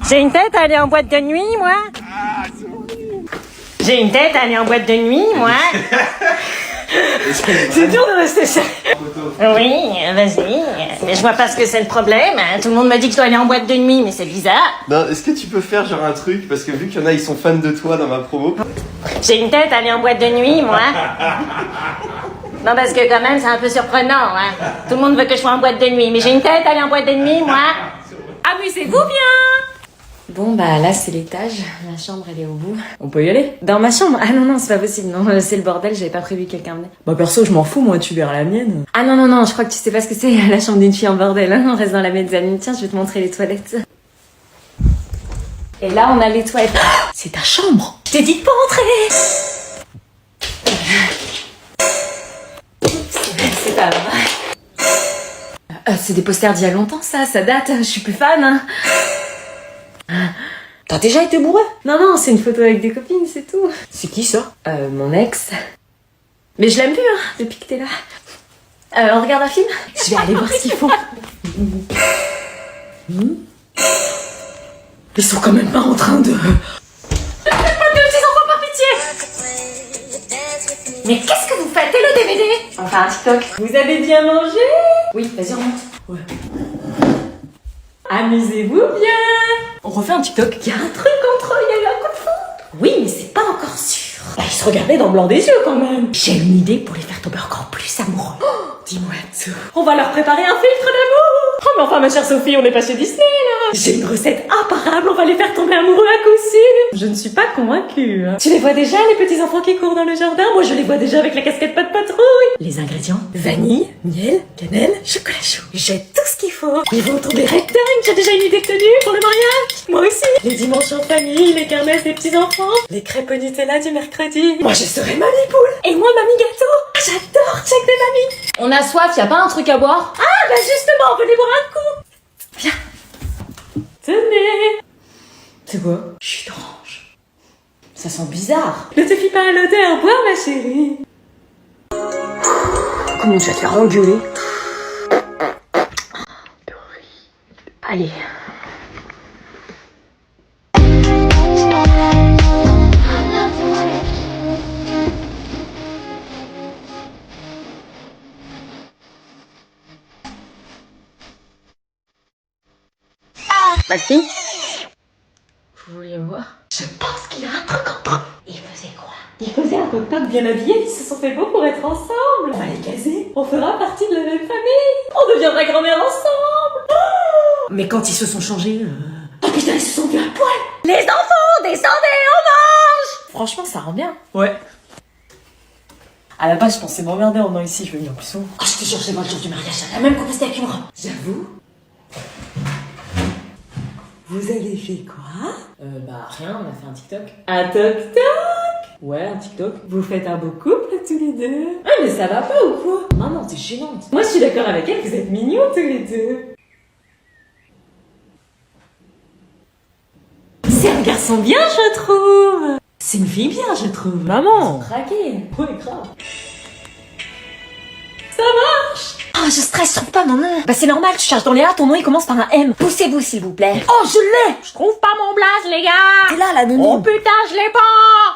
J'ai une tête à aller en boîte de nuit, moi. J'ai une tête à aller en boîte de nuit, moi. C'est dur de rester seul. Oui, vas-y. Mais je vois pas ce que c'est le problème. Tout le monde me dit que je dois aller en boîte de nuit, mais c'est bizarre. Non, est-ce que tu peux faire genre un truc? Parce que vu qu'il y en a, ils sont fans de toi dans ma promo. J'ai une tête à aller en boîte de nuit, moi. Non, parce que quand même, c'est un peu surprenant, hein. Tout le monde veut que je sois en boîte de nuit, mais j'ai une tête à aller en boîte de nuit, moi. Amusez-vous bien. Bon bah là c'est l'étage, la chambre elle est au bout. On peut y aller? Dans ma chambre? Ah non c'est pas possible, non c'est le bordel, j'avais pas prévu que quelqu'un venait. Bah perso je m'en fous, moi tu verras la mienne. Ah non, je crois que tu sais pas ce que c'est la chambre d'une fille en bordel, hein. On reste dans la mezzanine, tiens je vais te montrer les toilettes. Et là on a les toilettes. C'est ta chambre! Je t'ai dit de pas entrer! C'est pas vrai. C'est des posters d'il y a longtemps ça date, je suis plus fan hein. T'as déjà été bourré? Non, c'est une photo avec des copines, c'est tout. C'est qui ça? Mon ex. Mais je l'aime plus, hein, depuis que t'es là. On regarde un film? Je vais aller voir ce qu'ils font. Ils sont quand même pas en train de... Pas de petits enfants par pitié! Mais qu'est-ce que vous faites? Et le DVD? Enfin, un TikTok. Vous avez bien mangé? Oui, vas-y, remonte. Ouais. Amusez-vous bien! On refait un TikTok? Il y a un truc entre eux, il y a eu un coup de foudre. Oui, mais c'est pas encore sûr. Bah, ils se regardaient dans le blanc des yeux quand même. J'ai une idée pour les faire tomber encore plus amoureux. Dis-moi tout. On va leur préparer un filtre d'amour. Oh mais enfin ma chère Sophie, on n'est pas chez Disney là. J'ai une recette imparable, on va les faire tomber amoureux à coup sûr. Je ne suis pas convaincue. Tu les vois déjà, les petits enfants qui courent dans le jardin? Moi je les vois déjà avec la casquette pas de patrouille. Les ingrédients: vanille, miel, cannelle, chocolat chaud. J'ai tout ce qu'il faut. Ils vont tomber rectangles. J'ai déjà une idée de tenue pour le mariage. Moi aussi. Les dimanches en famille, les kermesses des petits enfants, les crêpes au Nutella du mercredi. Moi je serais mamie poule. Et moi mamie gâteau. J'adore check des mamies. On a soif, y a pas un truc à boire? Ah bah justement, venez boire un coup. Viens. Tenez. C'est quoi? Jus d'orange. Ça sent bizarre. Ne te fie pas à l'odeur, bois ma chérie. Comment tu vas te faire engueuler? Allez. Maxime? Vous vouliez me voir? Je pense qu'il y a un truc entre eux. Ils faisaient quoi? Ils faisaient un cocktail bien habillés, ils se sont fait beau pour être ensemble. On va les caser, on fera partie de la même famille. On deviendra grand-mère ensemble. Oh, Mais quand ils se sont changés... oh putain, ils se sont vus à poil. Les enfants, descendez, on mange. Franchement ça rend bien. Ouais. À la base je pensais m'emmerder en venant ici, je vais venir plus souvent. Oh, je te jure, c'est moi le jour du mariage, ça même qu'on restait avec une robe. J'avoue. Vous avez fait quoi? Bah rien, on a fait un TikTok. Un toc-toc. Ouais, un TikTok. Vous faites un beau couple tous les deux. Ah mais ça va pas ou quoi? Maman, t'es gênante. Moi je suis d'accord avec elle, vous êtes mignons tous les deux. C'est un garçon bien, je trouve. C'est une fille bien, je trouve. Maman! Craqué. Ouais, grave. Ça marche. Oh, je stresse, trouve pas mon nom. Bah c'est normal, tu cherches dans les A, ton nom il commence par un M. Poussez-vous s'il vous plaît. Oh, je l'ai. Je trouve pas mon blaze, les gars. T'es là, la Oh nounou. putain, je l'ai pas.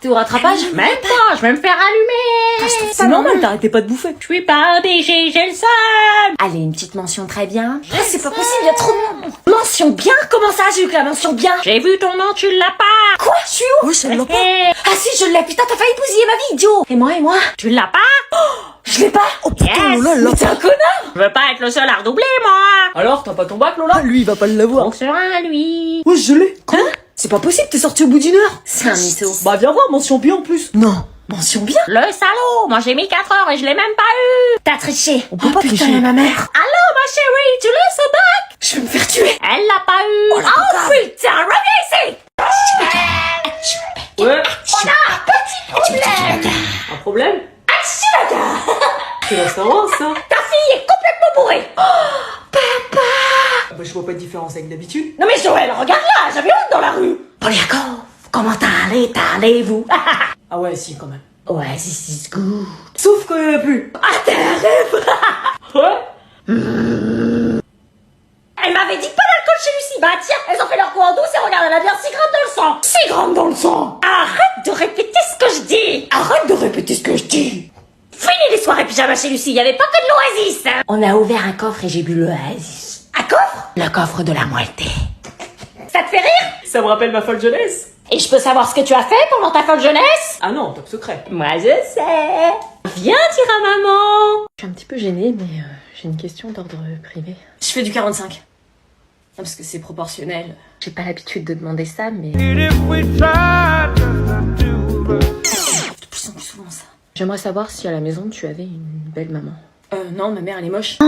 T'es au rattrapage? Même pas, je vais me faire allumer. C'est normal, t'arrêtais pas de bouffer. Je suis pas obligée, j'ai le seum. Allez, une petite mention très bien. Ah, c'est pas possible, il y a trop de monde. Mention bien? Comment ça, j'ai eu que la mention bien? J'ai vu ton nom, tu l'as pas. Quoi? Je suis où? Oui, ça l'a pas. Eh, Ah si, je l'ai, putain, t'as failli bousiller ma vie, idiot. Et moi? tu l'as pas. Je l'ai pas. Oh putain, Yes. Lola, là. Mais t'es un connard. Je veux pas être le seul à redoubler, moi. Alors, t'as pas ton bac, Lola? Lui, il va pas l'avoir. Donc serein, lui. Ouais, je l'ai. Quoi? C'est pas possible, t'es sorti au bout d'une heure. C'est un mytho. Bah, viens voir, mention bien en plus. Non. Mention bien. Le salaud. Moi, j'ai mis 4 heures et je l'ai même pas eu. T'as triché. On peut Oh pas putain, tricher. y a ma mère. Allô, ma chérie, tu l'as ce bac? Je vais me faire tuer. Elle l'a pas eu. Oh, la Oh putain, reviens ici. Ouais. On a un petit problème. Un problème? C'est la Star Wars, ça. Ta fille est complètement bourrée. Bah, je vois pas de différence avec d'habitude. Non mais Joël, regarde-la, j'avais honte dans la rue. Poliakov, comment t'allez-vous? Ah ouais, si, quand même. Ouais, this is good. Sauf que plus. Ah, t'es un rêve. Ouais. Elle m'a m'avais dit pas d'alcool chez Lucie. Bah tiens, elles ont fait leur coup en douce et regarde, elle a bien 6 grammes dans le sang. 6 grammes dans le sang. Arrête de répéter ce que je dis. Arrête de répéter ce que je dis. Fini les soirées pyjama chez Lucie, y avait pas que de l'oasis. On a ouvert un coffre et j'ai bu l'oasis. Un coffre? Le coffre de la moitié. Ça te fait rire? Ça me rappelle ma folle jeunesse. Et je peux savoir ce que tu as fait pendant ta folle jeunesse? Ah non, top secret. Moi je sais. Viens dire à maman. Je suis un petit peu gênée, mais j'ai une question d'ordre privé. Je fais du 45. Non, parce que c'est proportionnel. J'ai pas l'habitude de demander ça, mais... De plus en plus souvent ça. J'aimerais savoir si à la maison tu avais une belle maman. Non, ma mère elle est moche.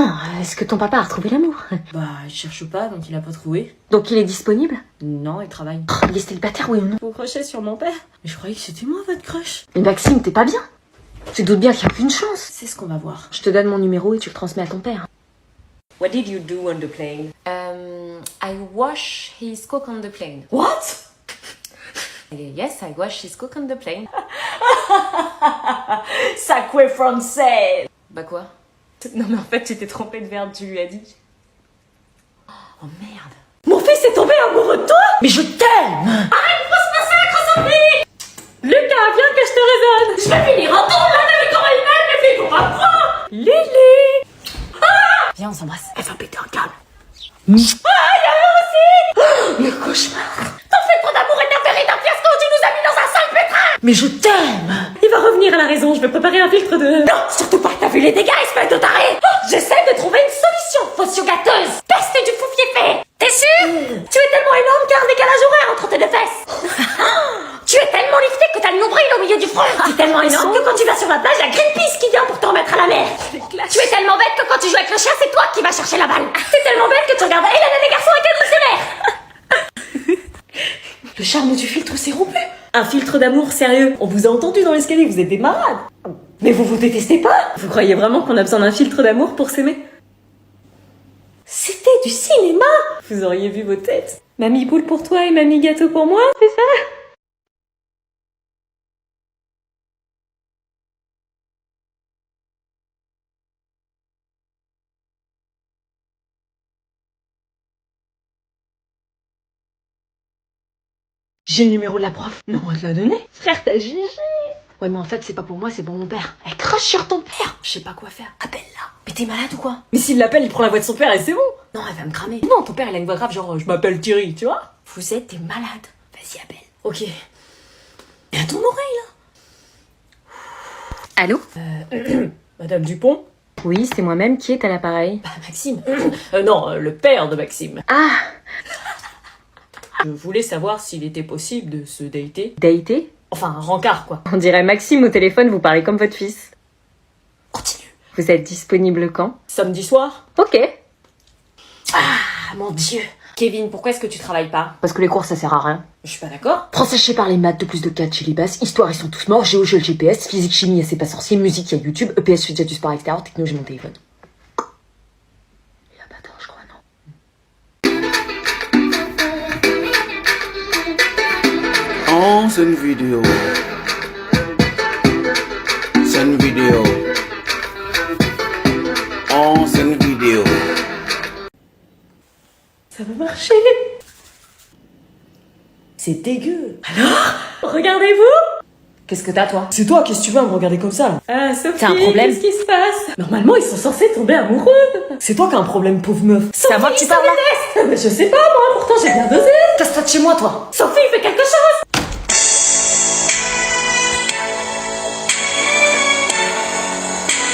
Est-ce que ton papa a retrouvé l'amour? Bah, il cherche pas, donc il a pas trouvé. Donc il est disponible? Non, il travaille. Il est célibataire, oui ou non? Vous crochez sur mon père? Mais je croyais que c'était moi votre crush. Mais Maxime, t'es pas bien? Tu te doutes bien qu'il y a aucune chance. C'est ce qu'on va voir. Je te donne mon numéro et tu le transmets à ton père. What did you do on the plane? I wash his cook on the plane. What? Yes, I wash his cook on the plane. Sacré français! Bah quoi? Non mais en fait, tu t'es trompé de verbe, tu lui as dit. Oh merde. Mon fils est tombé amoureux de toi? Mais je t'aime! Arrête, faut se passer la crosse en vie! Lucas, viens que je te raisonne. Je vais finir en tour, là, avec comment il m'aime, les filles qu'on apprend! Lily. Viens, on s'embrasse. Elle va péter un câble. Le cauchemar. T'en fais trop d'amour et d'un véritable fiasco, tu nous as mis dans un sale pétrin. Mais je t'aime! Il va revenir à la raison, je vais préparer un filtre de... Non, surtout pas, t'as vu les dégâts, espèce de taré. J'essaie de trouver une solution, fausse gâteuse. Peste du foufier. T'es sûr? Tu es tellement énorme qu'il y a un décalage horaire entre tes deux fesses. Tu es tellement lifté que t'as le nombril au milieu du front. Tu es tellement énorme que quand tu vas sur la plage, y a Greenpeace qui vient pour te remettre à la mer. Tu es tellement bête que quand tu joues avec le chien, c'est toi qui vas chercher la balle. T'es tellement bête que tu regardes Hélène et les garçons avec un dictionnaire. Le charme du filtre s'est rompu. Un filtre d'amour sérieux. On vous a entendu dans l'escalier, vous êtes des malades. Mais vous vous détestez pas? Vous croyez vraiment qu'on a besoin d'un filtre d'amour pour s'aimer? C'était du cinéma. Vous auriez vu vos têtes. Mamie boule pour toi et mamie gâteau pour moi, c'est ça? J'ai le numéro de la prof. Non, on te l'a donné. Frère, t'as jugé. Ouais, mais en fait, c'est pas pour moi, c'est pour mon père. Elle crache sur ton père. Je sais pas quoi faire. Appelle-la. Mais t'es malade ou quoi? Mais s'il l'appelle, il prend la voix de son père et c'est bon. Non, elle va me cramer. Non, ton père, il a une voix grave, genre, je m'appelle Thierry, tu vois? Vous êtes des malades. Vas-y, appelle. Ok. Et à ton oreille, là. Allô? Madame Dupont? Oui, c'est moi-même. Qui est à l'appareil? Bah, Maxime. Non, le père de Maxime. Ah! Je voulais savoir s'il était possible de se dater. Dater? Enfin, un rencard, quoi. On dirait Maxime au téléphone, vous parlez comme votre fils. Continue. Vous êtes disponible quand? Samedi soir? Ok. Ah, mon Dieu. Kevin, pourquoi est-ce que tu travailles pas? Parce que les cours, ça sert à rien. Je suis pas d'accord. Français, je sais parler, maths, 2 plus 2, 4 chez les basses, histoire, ils sont tous morts, géo, j'ai le GPS, physique, chimie, c'est pas sorcier, musique, il y a YouTube, EPS, je fais déjà du sport extérieur, techno, j'ai mon téléphone. Il y a pas tort, je crois, non? Oh, c'est une vidéo. C'est une vidéo. Oh, c'est une vidéo. Ça va marcher. C'est dégueu. Regardez-vous! Qu'est-ce que t'as, toi? C'est toi, qu'est-ce que tu veux à me regarder comme ça, là? Ah, Sophie, T'as un problème? qu'est-ce qui se passe? Normalement, ils sont censés tomber amoureux. C'est toi qui as un problème, pauvre meuf. C'est à moi que tu parles là? Mais je sais pas, moi, pourtant j'ai bien dosé. Casse-toi de chez moi, toi. Sophie, fais quelque chose!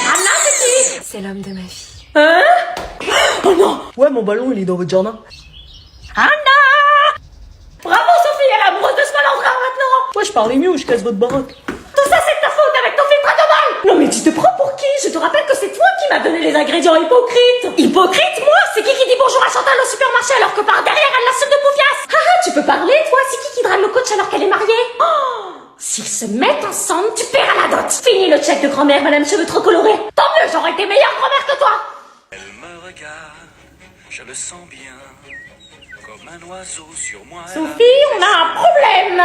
Anna, c'est qui? C'est l'homme de ma vie. Oh non. Ouais, mon ballon, il est dans votre jardin. Anna! Bravo Sophie, elle est amoureuse de ce malandrin maintenant. Ouais, je parlais mieux ou je casse votre baraque. Tout ça c'est de ta faute avec ton filtre de balle. Non, mais tu te prends pour qui? Je te rappelle que c'est toi qui m'as donné les ingrédients hypocrites. Hypocrite, moi? C'est qui dit bonjour à Chantal au supermarché alors que par derrière elle la soupe de Poufias? Ah, tu peux parler, toi? C'est qui drague le coach alors qu'elle est mariée? Oh, s'ils se mettent ensemble, tu paieras la dot. Fini le check de grand-mère, madame cheveux trop colorés. Tant mieux, j'aurais été meilleure grand-mère que toi. Elle me regarde, je le sens bien, comme un oiseau sur moi. Sophie, on a un problème.